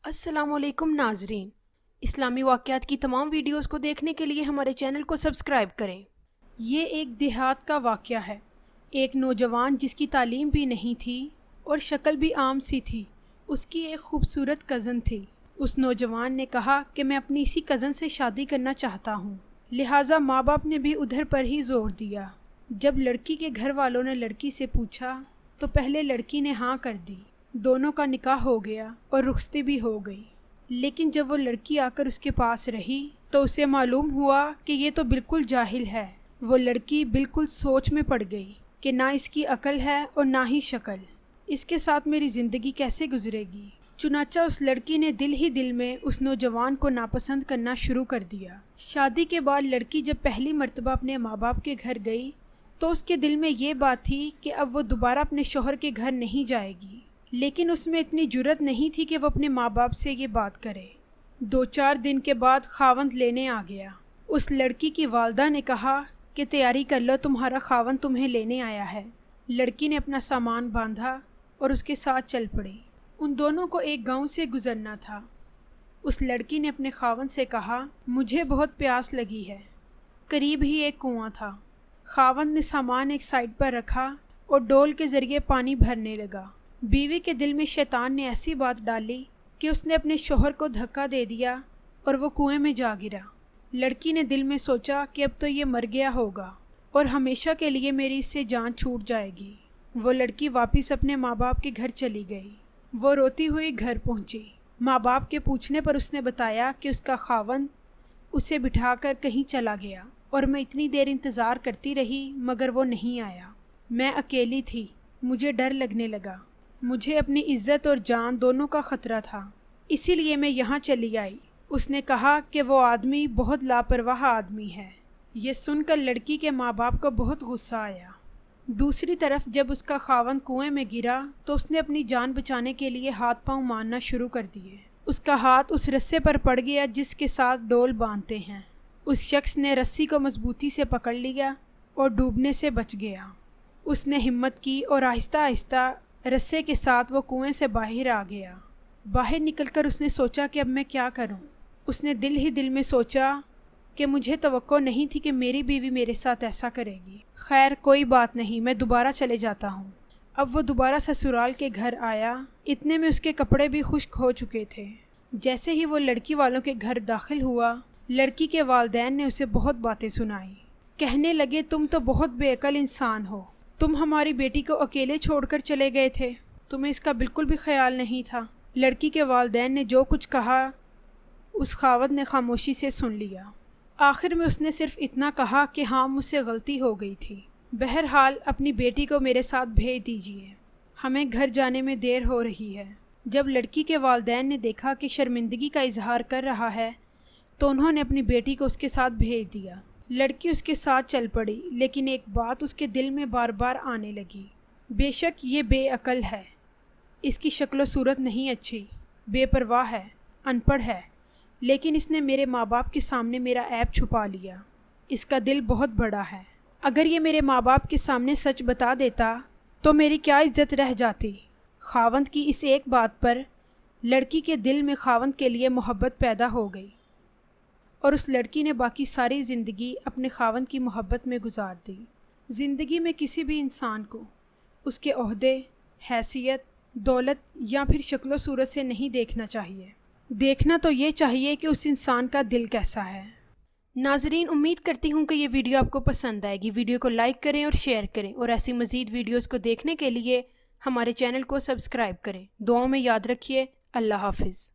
السلام علیکم ناظرین، اسلامی واقعات کی تمام ویڈیوز کو دیکھنے کے لیے ہمارے چینل کو سبسکرائب کریں۔ یہ ایک دیہات کا واقعہ ہے۔ ایک نوجوان جس کی تعلیم بھی نہیں تھی اور شکل بھی عام سی تھی، اس کی ایک خوبصورت کزن تھی۔ اس نوجوان نے کہا کہ میں اپنی اسی کزن سے شادی کرنا چاہتا ہوں، لہٰذا ماں باپ نے بھی ادھر پر ہی زور دیا۔ جب لڑکی کے گھر والوں نے لڑکی سے پوچھا تو پہلے لڑکی نے ہاں کر دی۔ دونوں کا نکاح ہو گیا اور رخصتی بھی ہو گئی، لیکن جب وہ لڑکی آ کر اس کے پاس رہی تو اسے معلوم ہوا کہ یہ تو بالکل جاہل ہے۔ وہ لڑکی بالکل سوچ میں پڑ گئی کہ نہ اس کی عقل ہے اور نہ ہی شکل، اس کے ساتھ میری زندگی کیسے گزرے گی۔ چنانچہ اس لڑکی نے دل ہی دل میں اس نوجوان کو ناپسند کرنا شروع کر دیا۔ شادی کے بعد لڑکی جب پہلی مرتبہ اپنے ماں باپ کے گھر گئی تو اس کے دل میں یہ بات تھی کہ اب وہ دوبارہ اپنے شوہر کے گھر نہیں جائے گی، لیکن اس میں اتنی جرأت نہیں تھی کہ وہ اپنے ماں باپ سے یہ بات کرے۔ 2-4 دن کے بعد خاوند لینے آ گیا۔ اس لڑکی کی والدہ نے کہا کہ تیاری کر لو، تمہارا خاوند تمہیں لینے آیا ہے۔ لڑکی نے اپنا سامان باندھا اور اس کے ساتھ چل پڑی۔ ان دونوں کو ایک گاؤں سے گزرنا تھا۔ اس لڑکی نے اپنے خاوند سے کہا، مجھے بہت پیاس لگی ہے۔ قریب ہی ایک کنواں تھا۔ خاوند نے سامان ایک سائڈ پر رکھا اور ڈول کے ذریعے پانی بھرنے لگا۔ بیوی کے دل میں شیطان نے ایسی بات ڈالی کہ اس نے اپنے شوہر کو دھکا دے دیا اور وہ کنویں میں جا گرا۔ لڑکی نے دل میں سوچا کہ اب تو یہ مر گیا ہوگا اور ہمیشہ کے لیے میری اس سے جان چھوٹ جائے گی۔ وہ لڑکی واپس اپنے ماں باپ کے گھر چلی گئی۔ وہ روتی ہوئی گھر پہنچی۔ ماں باپ کے پوچھنے پر اس نے بتایا کہ اس کا خاوند اسے بٹھا کر کہیں چلا گیا اور میں اتنی دیر انتظار کرتی رہی مگر وہ نہیں آیا۔ میں اکیلی تھی، مجھے ڈر لگنے لگا۔ مجھے اپنی عزت اور جان دونوں کا خطرہ تھا، اسی لیے میں یہاں چلی آئی۔ اس نے کہا کہ وہ آدمی بہت لاپرواہ آدمی ہے۔ یہ سن کر لڑکی کے ماں باپ کو بہت غصہ آیا۔ دوسری طرف جب اس کا خاوند کنویں میں گرا تو اس نے اپنی جان بچانے کے لیے ہاتھ پاؤں مارنا شروع کر دیے۔ اس کا ہاتھ اس رسے پر پڑ گیا جس کے ساتھ ڈول باندھتے ہیں۔ اس شخص نے رسی کو مضبوطی سے پکڑ لیا اور ڈوبنے سے بچ گیا۔ اس نے ہمت کی اور آہستہ آہستہ رسے کے ساتھ وہ کنویں سے باہر آ گیا۔ باہر نکل کر اس نے سوچا کہ اب میں کیا کروں۔ اس نے دل ہی دل میں سوچا کہ مجھے توقع نہیں تھی کہ میری بیوی میرے ساتھ ایسا کرے گی۔ خیر کوئی بات نہیں، میں دوبارہ چلے جاتا ہوں۔ اب وہ دوبارہ سسرال کے گھر آیا، اتنے میں اس کے کپڑے بھی خشک ہو چکے تھے۔ جیسے ہی وہ لڑکی والوں کے گھر داخل ہوا، لڑکی کے والدین نے اسے بہت باتیں سنائیں۔ کہنے لگے، تم تو بہت بے عقل انسان ہو، تم ہماری بیٹی کو اکیلے چھوڑ کر چلے گئے تھے، تمہیں اس کا بالکل بھی خیال نہیں تھا۔ لڑکی کے والدین نے جو کچھ کہا اس خاوند نے خاموشی سے سن لیا۔ آخر میں اس نے صرف اتنا کہا کہ ہاں مجھ سے غلطی ہو گئی تھی، بہرحال اپنی بیٹی کو میرے ساتھ بھیج دیجیے، ہمیں گھر جانے میں دیر ہو رہی ہے۔ جب لڑکی کے والدین نے دیکھا کہ شرمندگی کا اظہار کر رہا ہے تو انہوں نے اپنی بیٹی کو اس کے ساتھ بھیج دیا۔ لڑکی اس کے ساتھ چل پڑی، لیکن ایک بات اس کے دل میں بار بار آنے لگی۔ بے شک یہ بے عقل ہے، اس کی شکل و صورت نہیں اچھی، بے پرواہ ہے، ان پڑھ ہے، لیکن اس نے میرے ماں باپ کے سامنے میرا عیب چھپا لیا۔ اس کا دل بہت بڑا ہے، اگر یہ میرے ماں باپ کے سامنے سچ بتا دیتا تو میری کیا عزت رہ جاتی۔ خاوند کی اس ایک بات پر لڑکی کے دل میں خاوند کے لیے محبت پیدا ہو گئی اور اس لڑکی نے باقی ساری زندگی اپنے خاوند کی محبت میں گزار دی۔ زندگی میں کسی بھی انسان کو اس کے عہدے، حیثیت، دولت یا پھر شکل و صورت سے نہیں دیکھنا چاہیے، دیکھنا تو یہ چاہیے کہ اس انسان کا دل کیسا ہے۔ ناظرین، امید کرتی ہوں کہ یہ ویڈیو آپ کو پسند آئے گی۔ ویڈیو کو لائک کریں اور شیئر کریں، اور ایسی مزید ویڈیوز کو دیکھنے کے لیے ہمارے چینل کو سبسکرائب کریں۔ دعاؤں میں یاد رکھیے۔ اللہ حافظ۔